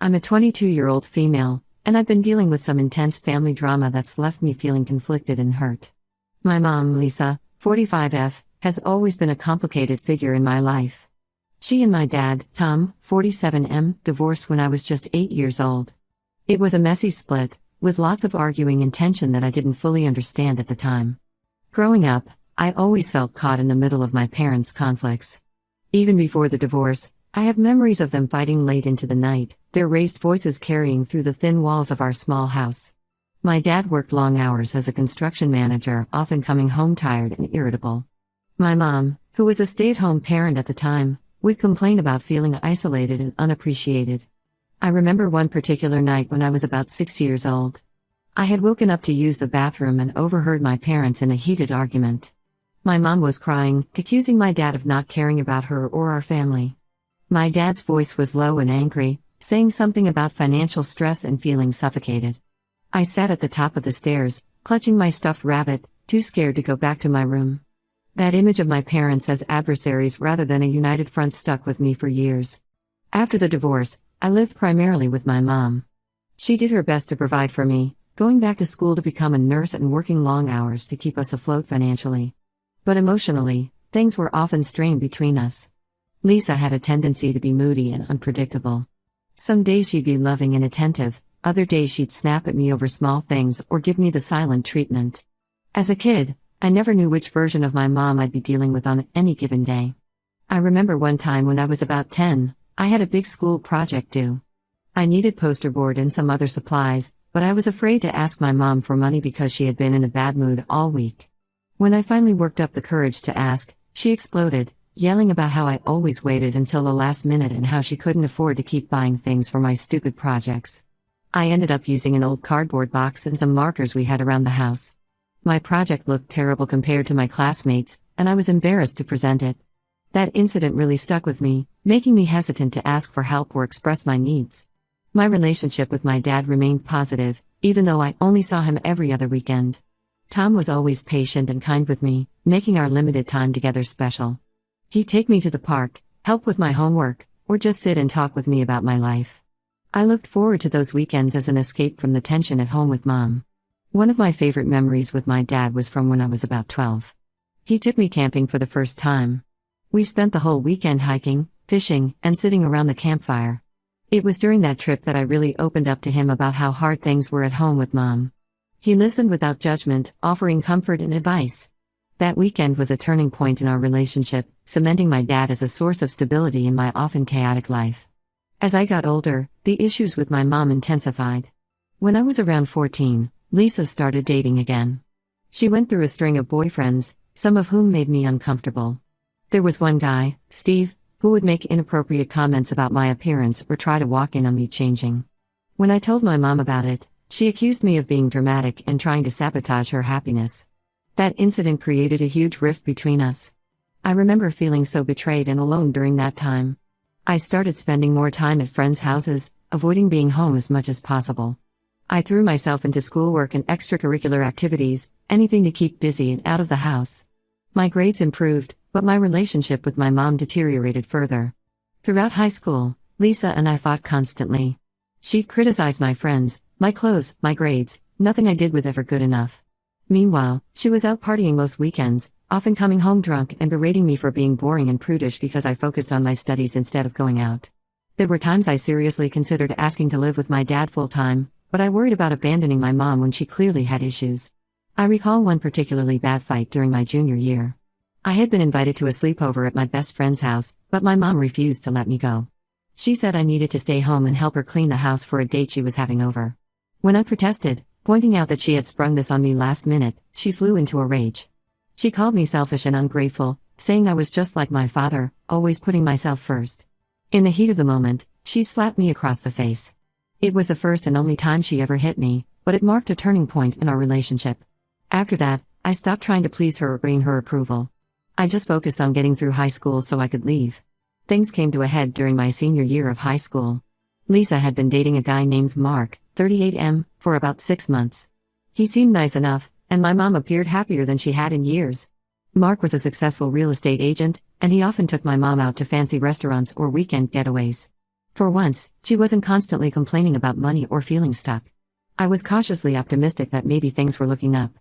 I'm a 22-year-old female, and I've been dealing with some intense family drama that's left me feeling conflicted and hurt. My mom, Lisa, 45F, has always been a complicated figure in my life. She and my dad, Tom, 47M, divorced when I was just 8 years old. It was a messy split, with lots of arguing and tension that I didn't fully understand at the time. Growing up, I always felt caught in the middle of my parents' conflicts. Even before the divorce, I have memories of them fighting late into the night, their raised voices carrying through the thin walls of our small house. My dad worked long hours as a construction manager, often coming home tired and irritable. My mom, who was a stay-at-home parent at the time, would complain about feeling isolated and unappreciated. I remember one particular night when I was about 6 years old. I had woken up to use the bathroom and overheard my parents in a heated argument. My mom was crying, accusing my dad of not caring about her or our family. My dad's voice was low and angry, saying something about financial stress and feeling suffocated. I sat at the top of the stairs, clutching my stuffed rabbit, too scared to go back to my room. That image of my parents as adversaries rather than a united front stuck with me for years. After the divorce, I lived primarily with my mom. She did her best to provide for me, going back to school to become a nurse and working long hours to keep us afloat financially. But emotionally, things were often strained between us. Lisa had a tendency to be moody and unpredictable. Some days she'd be loving and attentive, other days she'd snap at me over small things or give me the silent treatment. As a kid, I never knew which version of my mom I'd be dealing with on any given day. I remember one time when I was about 10, I had a big school project due. I needed poster board and some other supplies, but I was afraid to ask my mom for money because she had been in a bad mood all week. When I finally worked up the courage to ask, she exploded, yelling about how I always waited until the last minute and how she couldn't afford to keep buying things for my stupid projects. I ended up using an old cardboard box and some markers we had around the house. My project looked terrible compared to my classmates, and I was embarrassed to present it. That incident really stuck with me, making me hesitant to ask for help or express my needs. My relationship with my dad remained positive, even though I only saw him every other weekend. Tom was always patient and kind with me, making our limited time together special. He'd take me to the park, help with my homework, or just sit and talk with me about my life. I looked forward to those weekends as an escape from the tension at home with Mom. One of my favorite memories with my dad was from when I was about 12. He took me camping for the first time. We spent the whole weekend hiking, fishing, and sitting around the campfire. It was during that trip that I really opened up to him about how hard things were at home with Mom. He listened without judgment, offering comfort and advice. That weekend was a turning point in our relationship, cementing my dad as a source of stability in my often chaotic life. As I got older, the issues with my mom intensified. When I was around 14, Lisa started dating again. She went through a string of boyfriends, some of whom made me uncomfortable. There was one guy, Steve, who would make inappropriate comments about my appearance or try to walk in on me changing. When I told my mom about it, she accused me of being dramatic and trying to sabotage her happiness. That incident created a huge rift between us. I remember feeling so betrayed and alone during that time. I started spending more time at friends' houses, avoiding being home as much as possible. I threw myself into schoolwork and extracurricular activities, anything to keep busy and out of the house. My grades improved, but my relationship with my mom deteriorated further. Throughout high school, Lisa and I fought constantly. She'd criticize my friends, my clothes, my grades, nothing I did was ever good enough. Meanwhile, she was out partying most weekends, often coming home drunk and berating me for being boring and prudish because I focused on my studies instead of going out. There were times I seriously considered asking to live with my dad full-time, but I worried about abandoning my mom when she clearly had issues. I recall one particularly bad fight during my junior year. I had been invited to a sleepover at my best friend's house, but my mom refused to let me go. She said I needed to stay home and help her clean the house for a date she was having over. When I protested, pointing out that she had sprung this on me last minute, she flew into a rage. She called me selfish and ungrateful, saying I was just like my father, always putting myself first. In the heat of the moment, she slapped me across the face. It was the first and only time she ever hit me, but it marked a turning point in our relationship. After that, I stopped trying to please her or gain her approval. I just focused on getting through high school so I could leave. Things came to a head during my senior year of high school. Lisa had been dating a guy named Mark, 38M, for about 6 months. He seemed nice enough, and my mom appeared happier than she had in years. Mark was a successful real estate agent, and he often took my mom out to fancy restaurants or weekend getaways. For once, she wasn't constantly complaining about money or feeling stuck. I was cautiously optimistic that maybe things were looking up.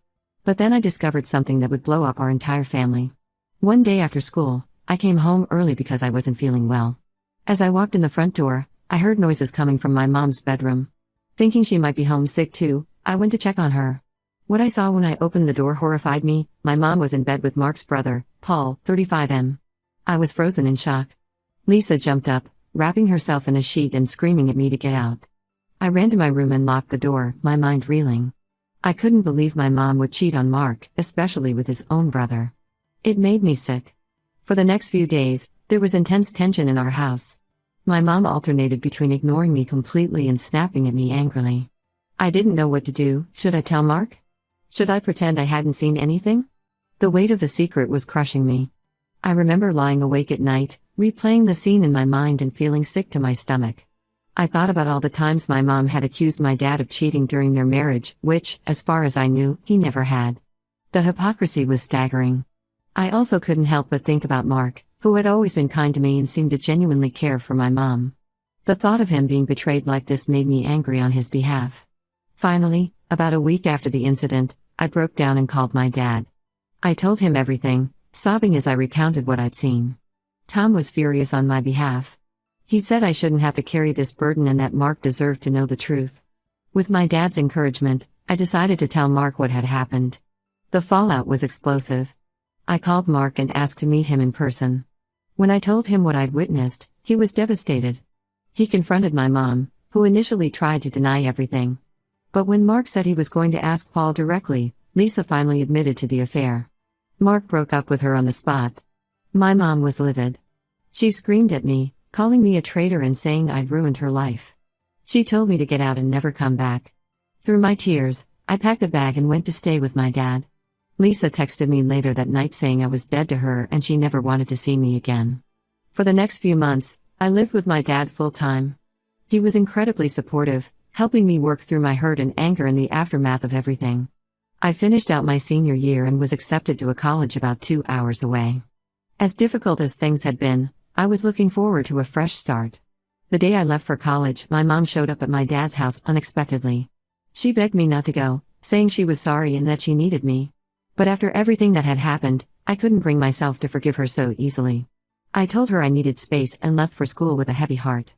But then I discovered something that would blow up our entire family. One day after school, I came home early because I wasn't feeling well. As I walked in the front door, I heard noises coming from my mom's bedroom. Thinking she might be homesick too, I went to check on her. What I saw when I opened the door horrified me. My mom was in bed with Mark's brother, Paul, 35M. I was frozen in shock. Lisa jumped up, wrapping herself in a sheet and screaming at me to get out. I ran to my room and locked the door, my mind reeling. I couldn't believe my mom would cheat on Mark, especially with his own brother. It made me sick. For the next few days, there was intense tension in our house. My mom alternated between ignoring me completely and snapping at me angrily. I didn't know what to do. Should I tell Mark? Should I pretend I hadn't seen anything? The weight of the secret was crushing me. I remember lying awake at night, replaying the scene in my mind and feeling sick to my stomach. I thought about all the times my mom had accused my dad of cheating during their marriage, which, as far as I knew, he never had. The hypocrisy was staggering. I also couldn't help but think about Mark, who had always been kind to me and seemed to genuinely care for my mom. The thought of him being betrayed like this made me angry on his behalf. Finally, about a week after the incident, I broke down and called my dad. I told him everything, sobbing as I recounted what I'd seen. Tom was furious on my behalf. He said I shouldn't have to carry this burden and that Mark deserved to know the truth. With my dad's encouragement, I decided to tell Mark what had happened. The fallout was explosive. I called Mark and asked to meet him in person. When I told him what I'd witnessed, he was devastated. He confronted my mom, who initially tried to deny everything. But when Mark said he was going to ask Paul directly, Lisa finally admitted to the affair. Mark broke up with her on the spot. My mom was livid. She screamed at me, calling me a traitor and saying I'd ruined her life. She told me to get out and never come back. Through my tears, I packed a bag and went to stay with my dad. Lisa texted me later that night saying I was dead to her and she never wanted to see me again. For the next few months, I lived with my dad full-time. He was incredibly supportive, helping me work through my hurt and anger in the aftermath of everything. I finished out my senior year and was accepted to a college about 2 hours away. As difficult as things had been, I was looking forward to a fresh start. The day I left for college, my mom showed up at my dad's house unexpectedly. She begged me not to go, saying she was sorry and that she needed me. But after everything that had happened, I couldn't bring myself to forgive her so easily. I told her I needed space and left for school with a heavy heart.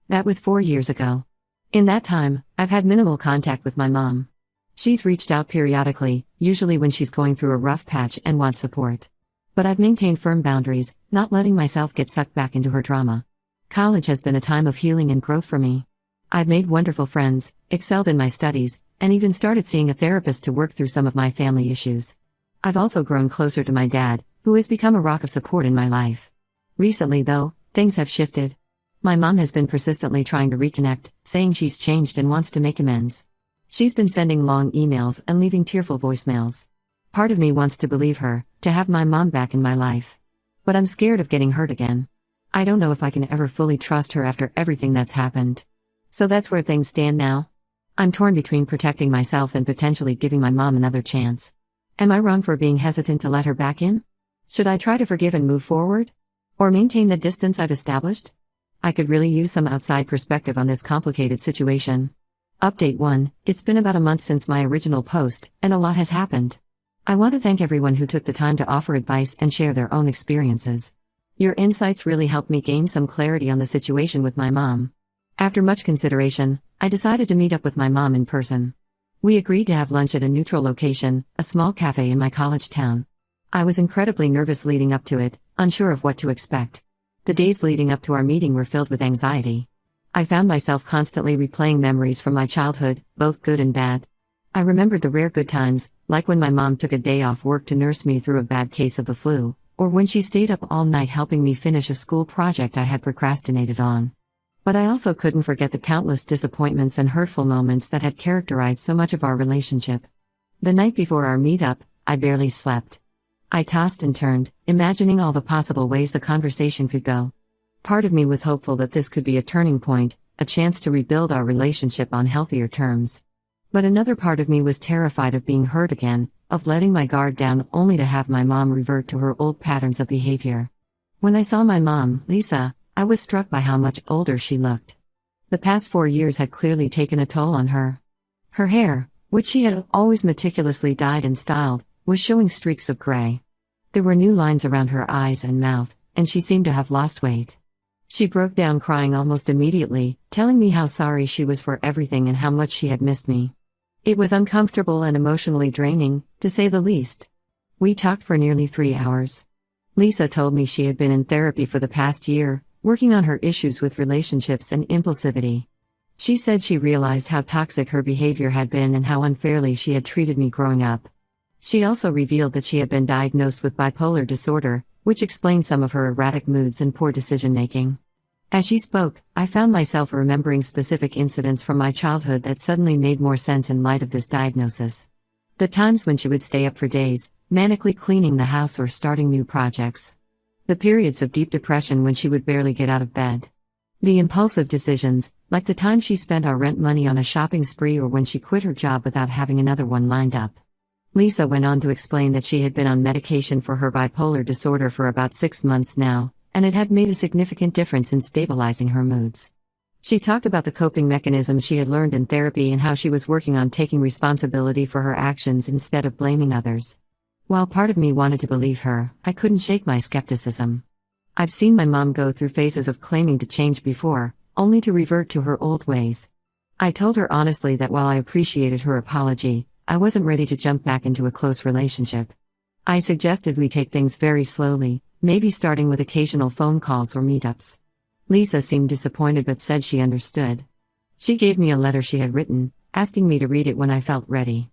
That was 4 years ago. In that time, I've had minimal contact with my mom. She's reached out periodically, usually when she's going through a rough patch and wants support. But I've maintained firm boundaries, not letting myself get sucked back into her drama. College has been a time of healing and growth for me. I've made wonderful friends, excelled in my studies, and even started seeing a therapist to work through some of my family issues. I've also grown closer to my dad, who has become a rock of support in my life. Recently, though, things have shifted. My mom has been persistently trying to reconnect, saying she's changed and wants to make amends. She's been sending long emails and leaving tearful voicemails. Part of me wants to believe her, to have my mom back in my life. But I'm scared of getting hurt again. I don't know if I can ever fully trust her after everything that's happened. So that's where things stand now. I'm torn between protecting myself and potentially giving my mom another chance. Am I wrong for being hesitant to let her back in? Should I try to forgive and move forward? Or maintain the distance I've established? I could really use some outside perspective on this complicated situation. Update 1: It's been about a month since my original post, and a lot has happened. I want to thank everyone who took the time to offer advice and share their own experiences. Your insights really helped me gain some clarity on the situation with my mom. After much consideration, I decided to meet up with my mom in person. We agreed to have lunch at a neutral location, a small cafe in my college town. I was incredibly nervous leading up to it, unsure of what to expect. The days leading up to our meeting were filled with anxiety. I found myself constantly replaying memories from my childhood, both good and bad. I remembered the rare good times, like when my mom took a day off work to nurse me through a bad case of the flu, or when she stayed up all night helping me finish a school project I had procrastinated on. But I also couldn't forget the countless disappointments and hurtful moments that had characterized so much of our relationship. The night before our meetup, I barely slept. I tossed and turned, imagining all the possible ways the conversation could go. Part of me was hopeful that this could be a turning point, a chance to rebuild our relationship on healthier terms. But another part of me was terrified of being hurt again, of letting my guard down only to have my mom revert to her old patterns of behavior. When I saw my mom, Lisa, I was struck by how much older she looked. The past 4 years had clearly taken a toll on her. Her hair, which she had always meticulously dyed and styled, was showing streaks of gray. There were new lines around her eyes and mouth, and she seemed to have lost weight. She broke down crying almost immediately, telling me how sorry she was for everything and how much she had missed me. It was uncomfortable and emotionally draining, to say the least. We talked for nearly 3 hours. Lisa told me she had been in therapy for the past year, working on her issues with relationships and impulsivity. She said she realized how toxic her behavior had been and how unfairly she had treated me growing up. She also revealed that she had been diagnosed with bipolar disorder, which explained some of her erratic moods and poor decision-making. As she spoke, I found myself remembering specific incidents from my childhood that suddenly made more sense in light of this diagnosis. The times when she would stay up for days, manically cleaning the house or starting new projects. The periods of deep depression when she would barely get out of bed. The impulsive decisions, like the time she spent our rent money on a shopping spree or when she quit her job without having another one lined up. Lisa went on to explain that she had been on medication for her bipolar disorder for about 6 months now, and it had made a significant difference in stabilizing her moods. She talked about the coping mechanisms she had learned in therapy and how she was working on taking responsibility for her actions instead of blaming others. While part of me wanted to believe her, I couldn't shake my skepticism. I've seen my mom go through phases of claiming to change before, only to revert to her old ways. I told her honestly that while I appreciated her apology, I wasn't ready to jump back into a close relationship. I suggested we take things very slowly, maybe starting with occasional phone calls or meetups. Lisa seemed disappointed but said she understood. She gave me a letter she had written, asking me to read it when I felt ready.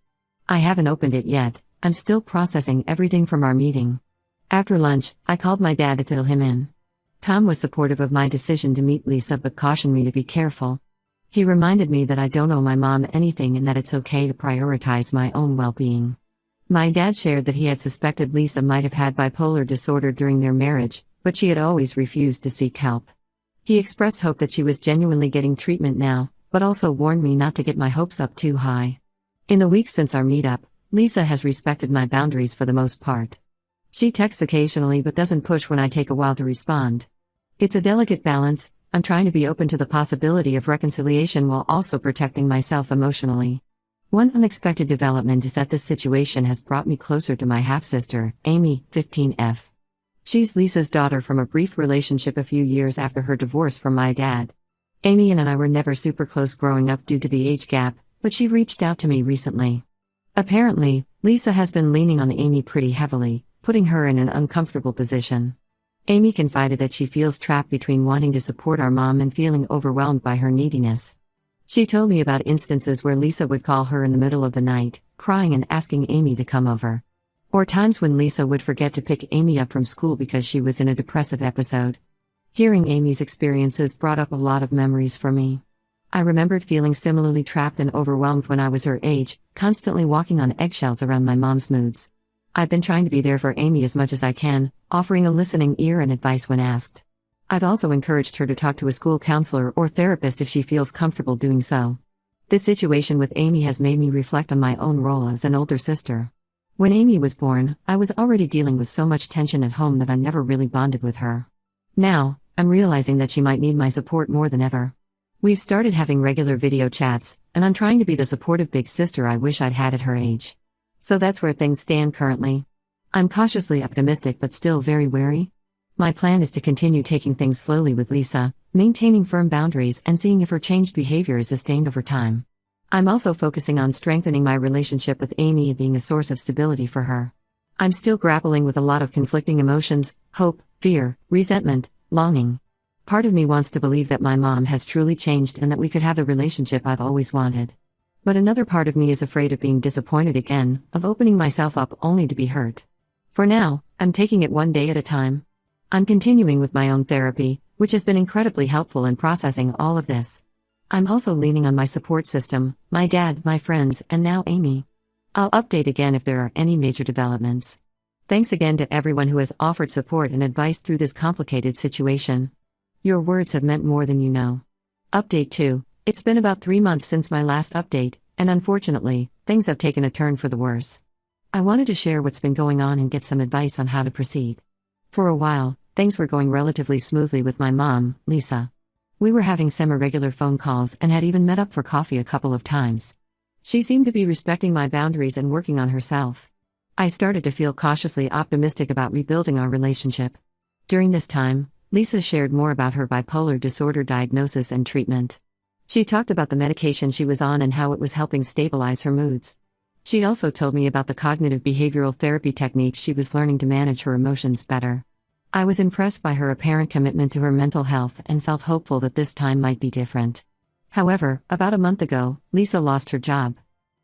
I haven't opened it yet, I'm still processing everything from our meeting. After lunch, I called my dad to fill him in. Tom was supportive of my decision to meet Lisa but cautioned me to be careful. He reminded me that I don't owe my mom anything and that it's okay to prioritize my own well-being. My dad shared that he had suspected Lisa might have had bipolar disorder during their marriage, but she had always refused to seek help. He expressed hope that she was genuinely getting treatment now, but also warned me not to get my hopes up too high. In the weeks since our meetup, Lisa has respected my boundaries for the most part. She texts occasionally but doesn't push when I take a while to respond. It's a delicate balance. I'm trying to be open to the possibility of reconciliation while also protecting myself emotionally. One unexpected development is that this situation has brought me closer to my half-sister, Amy, 15F. She's Lisa's daughter from a brief relationship a few years after her divorce from my dad. Amy and I were never super close growing up due to the age gap, but she reached out to me recently. Apparently, Lisa has been leaning on Amy pretty heavily, putting her in an uncomfortable position. Amy confided that she feels trapped between wanting to support our mom and feeling overwhelmed by her neediness. She told me about instances where Lisa would call her in the middle of the night, crying and asking Amy to come over. Or times when Lisa would forget to pick Amy up from school because she was in a depressive episode. Hearing Amy's experiences brought up a lot of memories for me. I remembered feeling similarly trapped and overwhelmed when I was her age, constantly walking on eggshells around my mom's moods. I've been trying to be there for Amy as much as I can, offering a listening ear and advice when asked. I've also encouraged her to talk to a school counselor or therapist if she feels comfortable doing so. This situation with Amy has made me reflect on my own role as an older sister. When Amy was born, I was already dealing with so much tension at home that I never really bonded with her. Now, I'm realizing that she might need my support more than ever. We've started having regular video chats, and I'm trying to be the supportive big sister I wish I'd had at her age. So that's where things stand currently. I'm cautiously optimistic but still very wary. My plan is to continue taking things slowly with Lisa, maintaining firm boundaries and seeing if her changed behavior is sustained over time. I'm also focusing on strengthening my relationship with Amy and being a source of stability for her. I'm still grappling with a lot of conflicting emotions: hope, fear, resentment, longing. Part of me wants to believe that my mom has truly changed and that we could have the relationship I've always wanted. But another part of me is afraid of being disappointed again, of opening myself up only to be hurt. For now, I'm taking it one day at a time. I'm continuing with my own therapy, which has been incredibly helpful in processing all of this. I'm also leaning on my support system, my dad, my friends, and now Amy. I'll update again if there are any major developments. Thanks again to everyone who has offered support and advice through this complicated situation. Your words have meant more than you know. Update 2. It's been about 3 months since my last update, and unfortunately, things have taken a turn for the worse. I wanted to share what's been going on and get some advice on how to proceed. For a while, things were going relatively smoothly with my mom, Lisa. We were having semi-regular phone calls and had even met up for coffee a couple of times. She seemed to be respecting my boundaries and working on herself. I started to feel cautiously optimistic about rebuilding our relationship. During this time, Lisa shared more about her bipolar disorder diagnosis and treatment. She talked about the medication she was on and how it was helping stabilize her moods. She also told me about the cognitive behavioral therapy techniques she was learning to manage her emotions better. I was impressed by her apparent commitment to her mental health and felt hopeful that this time might be different. However, about a month ago, Lisa lost her job.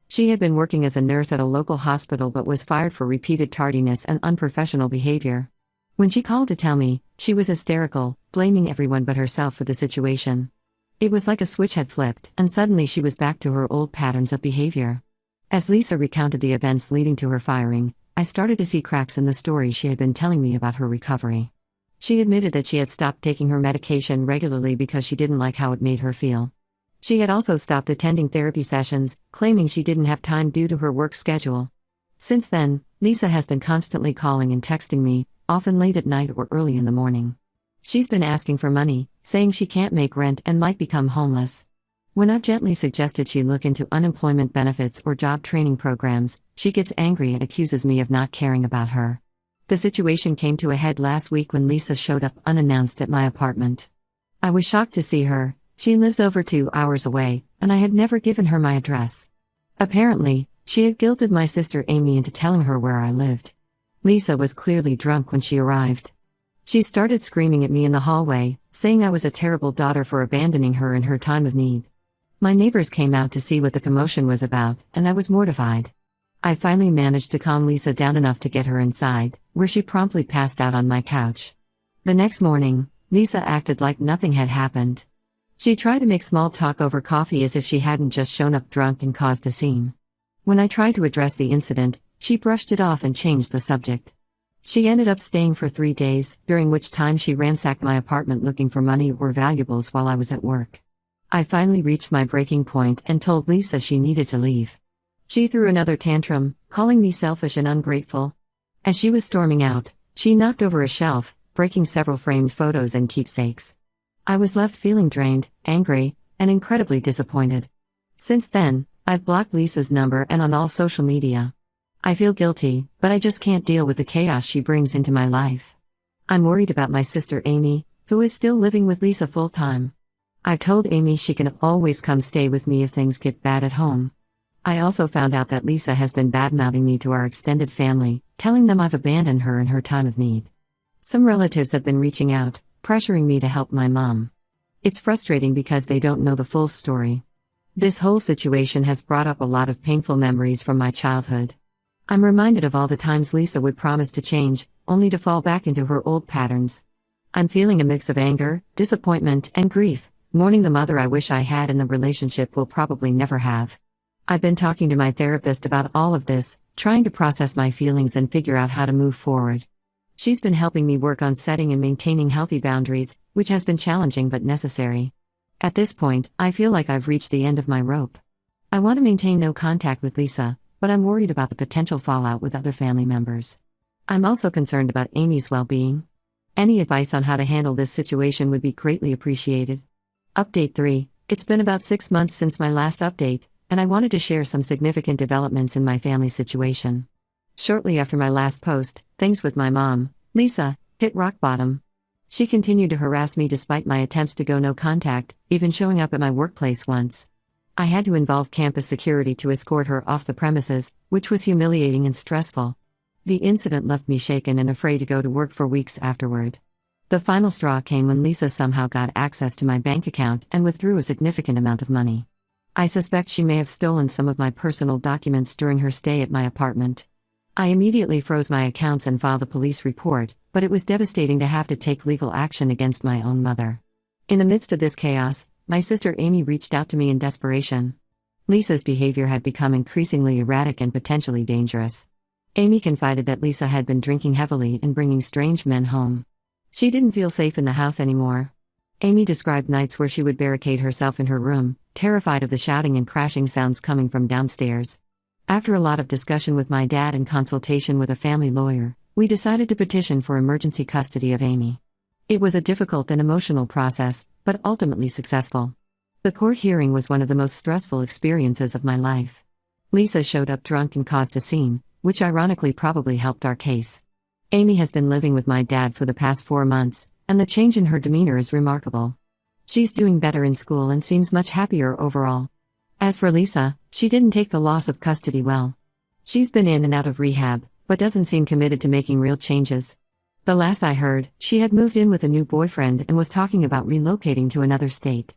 She had been working as a nurse at a local hospital but was fired for repeated tardiness and unprofessional behavior. When she called to tell me, she was hysterical, blaming everyone but herself for the situation. It was like a switch had flipped, and suddenly she was back to her old patterns of behavior. As Lisa recounted the events leading to her firing, I started to see cracks in the story she had been telling me about her recovery. She admitted that she had stopped taking her medication regularly because she didn't like how it made her feel. She had also stopped attending therapy sessions, claiming she didn't have time due to her work schedule. Since then, Lisa has been constantly calling and texting me, often late at night or early in the morning. She's been asking for money, saying she can't make rent and might become homeless. When I've gently suggested she look into unemployment benefits or job training programs, she gets angry and accuses me of not caring about her. The situation came to a head last week when Lisa showed up unannounced at my apartment. I was shocked to see her. She lives over 2 hours away, and I had never given her my address. Apparently, she had guilted my sister Amy into telling her where I lived. Lisa was clearly drunk when she arrived. She started screaming at me in the hallway, saying I was a terrible daughter for abandoning her in her time of need. My neighbors came out to see what the commotion was about, and I was mortified. I finally managed to calm Lisa down enough to get her inside, where she promptly passed out on my couch. The next morning, Lisa acted like nothing had happened. She tried to make small talk over coffee as if she hadn't just shown up drunk and caused a scene. When I tried to address the incident, she brushed it off and changed the subject. She ended up staying for 3 days, during which time she ransacked my apartment looking for money or valuables while I was at work. I finally reached my breaking point and told Lisa she needed to leave. She threw another tantrum, calling me selfish and ungrateful. As she was storming out, she knocked over a shelf, breaking several framed photos and keepsakes. I was left feeling drained, angry, and incredibly disappointed. Since then, I've blocked Lisa's number and on all social media. I feel guilty, but I just can't deal with the chaos she brings into my life. I'm worried about my sister Amy, who is still living with Lisa full-time. I've told Amy she can always come stay with me if things get bad at home. I also found out that Lisa has been bad-mouthing me to our extended family, telling them I've abandoned her in her time of need. Some relatives have been reaching out, pressuring me to help my mom. It's frustrating because they don't know the full story. This whole situation has brought up a lot of painful memories from my childhood. I'm reminded of all the times Lisa would promise to change, only to fall back into her old patterns. I'm feeling a mix of anger, disappointment, and grief, mourning the mother I wish I had and the relationship we'll probably never have. I've been talking to my therapist about all of this, trying to process my feelings and figure out how to move forward. She's been helping me work on setting and maintaining healthy boundaries, which has been challenging but necessary. At this point, I feel like I've reached the end of my rope. I want to maintain no contact with Lisa, but I'm worried about the potential fallout with other family members. I'm also concerned about Amy's well-being. Any advice on how to handle this situation would be greatly appreciated. Update 3. It's been about 6 months since my last update, and I wanted to share some significant developments in my family situation. Shortly after my last post, things with my mom, Lisa, hit rock bottom. She continued to harass me despite my attempts to go no contact, even showing up at my workplace once. I had to involve campus security to escort her off the premises, which was humiliating and stressful. The incident left me shaken and afraid to go to work for weeks afterward. The final straw came when Lisa somehow got access to my bank account and withdrew a significant amount of money. I suspect she may have stolen some of my personal documents during her stay at my apartment. I immediately froze my accounts and filed a police report, but it was devastating to have to take legal action against my own mother. In the midst of this chaos, my sister Amy reached out to me in desperation. Lisa's behavior had become increasingly erratic and potentially dangerous. Amy confided that Lisa had been drinking heavily and bringing strange men home. She didn't feel safe in the house anymore. Amy described nights where she would barricade herself in her room, terrified of the shouting and crashing sounds coming from downstairs. After a lot of discussion with my dad and consultation with a family lawyer, we decided to petition for emergency custody of Amy. It was a difficult and emotional process, but ultimately successful. The court hearing was one of the most stressful experiences of my life. Lisa showed up drunk and caused a scene, which ironically probably helped our case. Amy has been living with my dad for the past 4 months, and the change in her demeanor is remarkable. She's doing better in school and seems much happier overall. As for Lisa, she didn't take the loss of custody well. She's been in and out of rehab, but doesn't seem committed to making real changes. The last I heard, she had moved in with a new boyfriend and was talking about relocating to another state.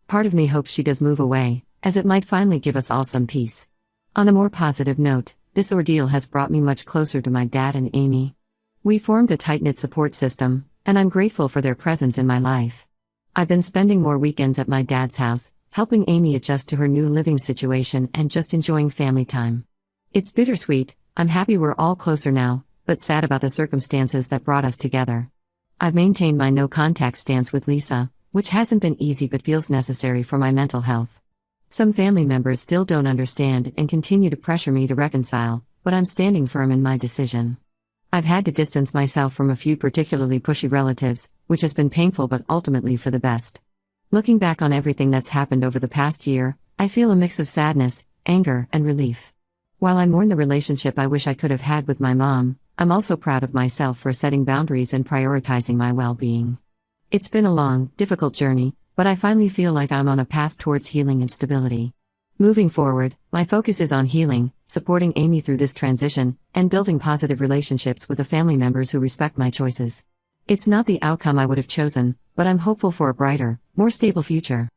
Part of me hopes she does move away, as it might finally give us all some peace. On a more positive note, this ordeal has brought me much closer to my dad and Amy. We formed a tight-knit support system, and I'm grateful for their presence in my life. I've been spending more weekends at my dad's house, helping Amy adjust to her new living situation and just enjoying family time. It's bittersweet. I'm happy we're all closer now, but sad about the circumstances that brought us together. I've maintained my no-contact stance with Lisa, which hasn't been easy but feels necessary for my mental health. Some family members still don't understand and continue to pressure me to reconcile, but I'm standing firm in my decision. I've had to distance myself from a few particularly pushy relatives, which has been painful but ultimately for the best. Looking back on everything that's happened over the past year, I feel a mix of sadness, anger, and relief. While I mourn the relationship I wish I could have had with my mom, I'm also proud of myself for setting boundaries and prioritizing my well-being. It's been a long, difficult journey, but I finally feel like I'm on a path towards healing and stability. Moving forward, my focus is on healing, supporting Amy through this transition, and building positive relationships with the family members who respect my choices. It's not the outcome I would have chosen, but I'm hopeful for a brighter, more stable future.